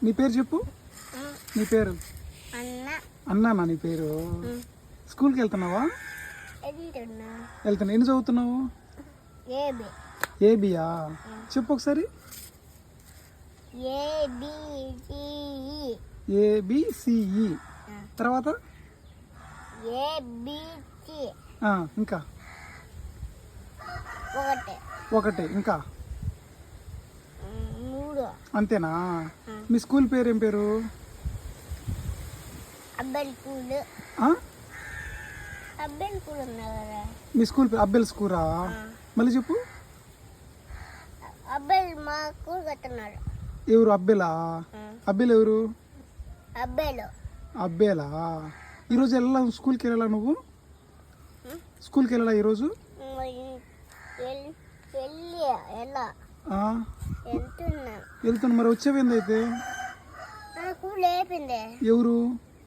నీ పేరు చెప్పు. నీ పేరు అన్నానా? నీ పేరు. స్కూల్కి వెళ్తున్నావా? వెళ్తున్నా. ఎన్ని చదువుతున్నావు? ఏబియా? చెప్పు ఒకసారి. ఏబిసిఈ. తర్వాత ఇంకా ఒకటి. ఇంకా అంతేనా? మీ స్కూల్ పేరు ఏం పేరు? మీ స్కూల్ పేరు అబ్బెల్ స్కూరా? మళ్ళీ చెప్పు. ఎవరు అబ్బెలా? అబ్బెల్ ఎవరు? అబ్బేలా. ఈరోజు వెళ్ళా? స్కూల్కి వెళ్ళాలా నువ్వు? స్కూల్కి వెళ్ళాలా ఈరోజు? వెళ్తున్నా. మరి వచ్చేవింది అయితే? ఎవరు?